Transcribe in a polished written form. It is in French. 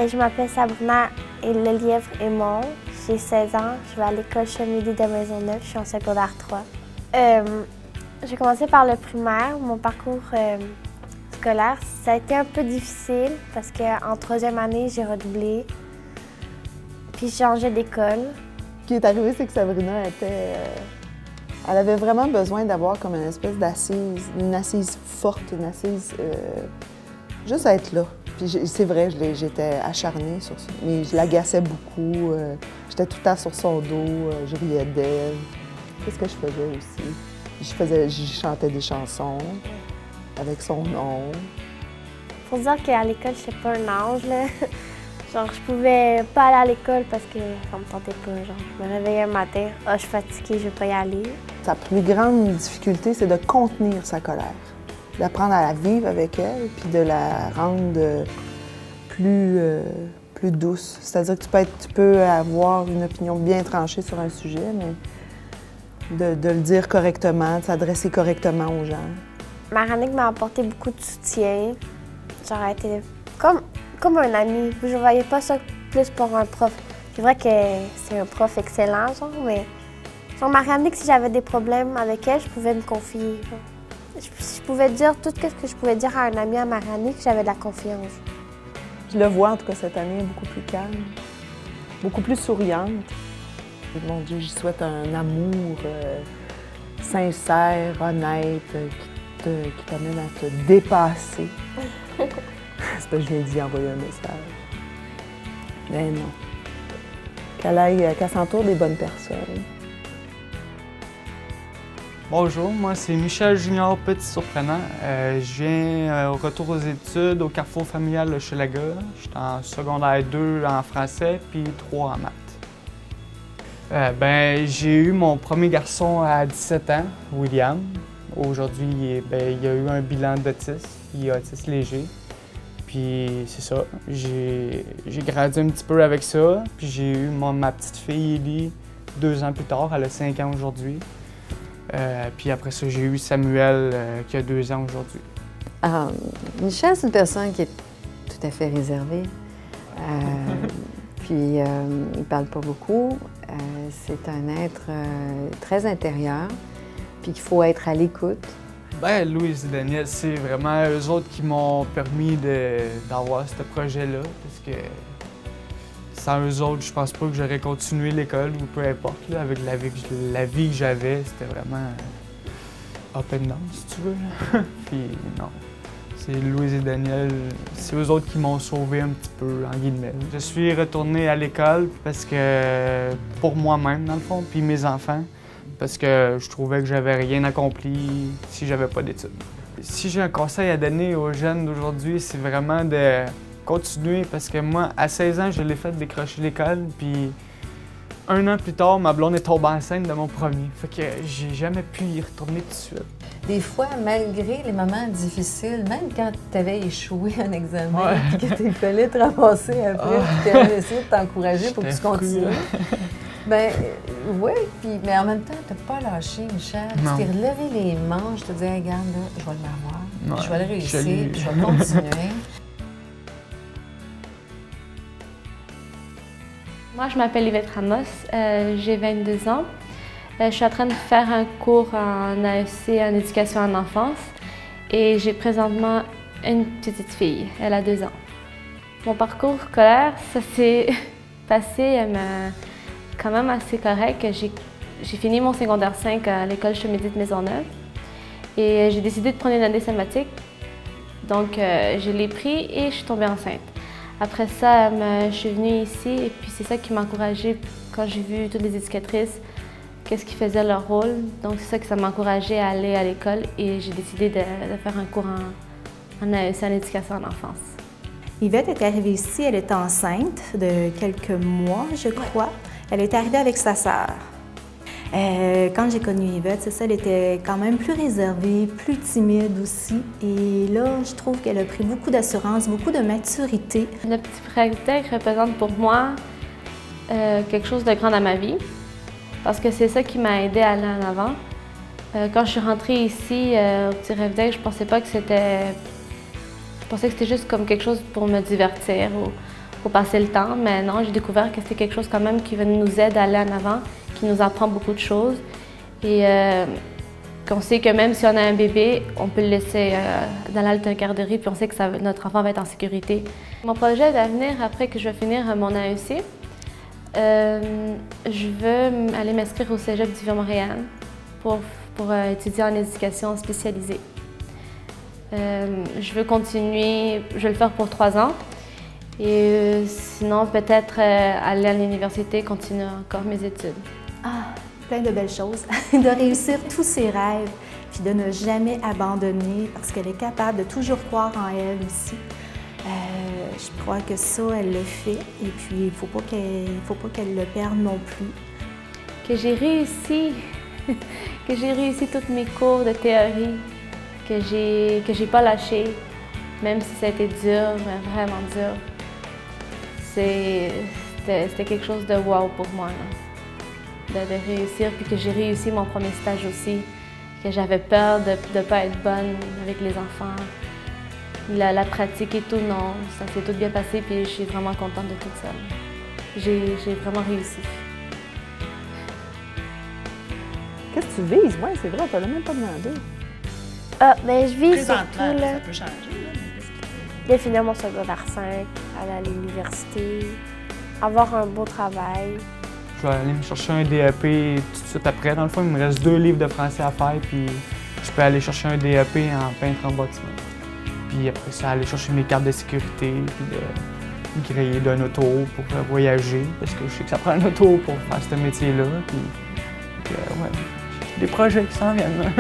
Je m'appelle Sabrina et le lièvre est mon. J'ai 16 ans, je vais à l'école Chemidi de Maisonneuve, je suis en secondaire 3. J'ai commencé par le primaire. Mon parcours scolaire, ça a été un peu difficile parce qu'en troisième année, j'ai redoublé. Puis j'ai changé d'école. Ce qui est arrivé, c'est que Sabrina elle avait vraiment besoin d'avoir comme une espèce d'assise, une assise forte, une assise juste à être là. Puis c'est vrai, j'étais acharnée sur ça, mais je l'agaçais beaucoup. J'étais tout le temps sur son dos, je riais d'elle. Qu'est-ce que je faisais aussi? Je chantais des chansons avec son nom. Faut dire qu'à l'école, je suis pas un ange, là. Genre, je pouvais pas aller à l'école parce que ça me tentait pas. Genre, je me réveillais un matin, je suis fatiguée, je vais pas y aller. Sa plus grande difficulté, c'est de contenir sa colère, d'apprendre à la vivre avec elle, puis de la rendre plus douce. C'est-à-dire que tu peux avoir une opinion bien tranchée sur un sujet, mais de le dire correctement, de s'adresser correctement aux gens. Maranique m'a apporté beaucoup de soutien. Genre, elle était comme un ami. Je ne voyais pas ça plus pour un prof. C'est vrai que c'est un prof excellent, genre, mais genre, Maranique, si j'avais des problèmes avec elle, je pouvais me confier. Je pouvais dire tout ce que je pouvais dire à un ami à Maranique, j'avais de la confiance. Je le vois, en tout cas, cette année, beaucoup plus calme, beaucoup plus souriante. Mon Dieu, j'y souhaite un amour sincère, honnête, qui t'amène à te dépasser. C'est pas que je lui ai dit envoyer un message. Mais non. Qu'elle s'entoure des bonnes personnes. Bonjour, moi c'est Michel Junior Petit-Surprenant. Je viens au retour aux études au Carrefour familial de Hochelaga. Je suis en secondaire 2 en français puis 3 en maths. J'ai eu mon premier garçon à 17 ans, William. Aujourd'hui, il a eu un bilan d'autisme, il est autiste léger. Puis c'est ça, j'ai grandi un petit peu avec ça. Puis j'ai eu ma petite fille, Ellie, 2 ans plus tard, elle a 5 ans aujourd'hui. Puis après ça, j'ai eu Samuel qui a 2 ans aujourd'hui. Michel, c'est une personne qui est tout à fait réservée. Puis il parle pas beaucoup. C'est un être très intérieur, puis qu'il faut être à l'écoute. Louise et Daniel, c'est vraiment eux autres qui m'ont permis d'avoir ce projet-là, parce que sans eux autres, je pense pas que j'aurais continué l'école ou peu importe. Là, avec la vie que j'avais, c'était vraiment up and down, si tu veux. Puis non, c'est Louise et Daniel, c'est eux autres qui m'ont sauvé un petit peu, en guillemets. Je suis retourné à l'école parce que, pour moi-même, dans le fond, puis mes enfants, parce que je trouvais que j'avais rien accompli si j'avais pas d'études. Si j'ai un conseil à donner aux jeunes d'aujourd'hui, c'est vraiment de continuer, parce que moi, à 16 ans, je l'ai fait décrocher l'école, puis 1 an plus tard, ma blonde est tombée enceinte de mon premier. Fait que j'ai jamais pu y retourner tout de suite. Des fois, malgré les moments difficiles, même quand tu avais échoué un examen, puis que tes collègues te ramassaient après, puis tu avais essayé de t'encourager pour que tu continues. Oui, mais en même temps, tu n'as pas lâché, Michel. Non. Tu t'es relevé les manches, tu te disais, regarde, là, je vais l'avoir, je vais le réussir, puis je vais continuer. Moi, je m'appelle Yvette Ramos, j'ai 22 ans. Je suis en train de faire un cours en AEC, en éducation en enfance, et j'ai présentement une petite fille, elle a 2 ans. Mon parcours scolaire, ça s'est passé quand même assez correct. J'ai fini mon secondaire 5 à l'école Chemidi de Maisonneuve et j'ai décidé de prendre une année sabbatique. Donc, je l'ai pris et je suis tombée enceinte. Après ça, je suis venue ici et puis c'est ça qui m'a encouragée quand j'ai vu toutes les éducatrices, qu'est-ce qui faisait leur rôle. Donc, c'est ça que ça m'a encouragée à aller à l'école et j'ai décidé de faire un cours en AEC, en éducation en enfance. Yvette est arrivée ici, elle était enceinte de quelques mois, je crois. Elle est arrivée avec sa sœur. Quand j'ai connu Yvette, c'est ça, elle était quand même plus réservée, plus timide aussi. Et là, je trouve qu'elle a pris beaucoup d'assurance, beaucoup de maturité. Le petit frère représente pour moi quelque chose de grand dans ma vie, parce que c'est ça qui m'a aidée à aller en avant. Quand je suis rentrée ici au Petit Rêve d'Aigle, je pensais que c'était juste comme quelque chose pour me divertir pour passer le temps. Mais non, j'ai découvert que c'était quelque chose quand même qui nous aide à aller en avant, qui nous apprend beaucoup de choses. Et qu'on sait que même si on a un bébé, on peut le laisser dans l'alter-garderie, puis on sait que notre enfant va être en sécurité. Mon projet d'avenir, après que je vais finir mon AEC, je veux aller m'inscrire au Cégep du Vieux-Montréal pour étudier en éducation spécialisée. Je veux continuer, je vais le faire pour 3 ans. Et sinon, peut-être aller à l'université, continuer encore mes études. Ah, plein de belles choses. De réussir tous ses rêves, puis de ne jamais abandonner parce qu'elle est capable de toujours croire en elle aussi. Je crois que ça, elle le fait. Et puis, il ne faut pas qu'elle le perde non plus. Que j'ai réussi, que j'ai réussi tous mes cours de théorie, que j'ai pas lâché, même si ça a été dur, mais vraiment dur. C'était quelque chose de wow pour moi, là. De réussir, puis que j'ai réussi mon premier stage aussi, que j'avais peur de ne pas être bonne avec les enfants. La pratique et tout, non, ça s'est tout bien passé, puis je suis vraiment contente de tout ça. J'ai vraiment réussi. Qu'est-ce que tu vises? Oui, c'est vrai, on t'a même pas demandé. Ah, ben je vise surtout, Présentement, là, ça peut changer. Là, de finir mon secondaire 5, aller à l'université, avoir un beau travail. Je vais aller me chercher un DEP tout de suite après. Dans le fond, il me reste 2 livres de français à faire, puis je peux aller chercher un DEP en peintre en bâtiment. Puis après ça, aller chercher mes cartes de sécurité, puis de griller d'un auto pour voyager, parce que je sais que ça prend un auto pour faire ce métier-là. Puis ouais, des projets qui s'en viennent.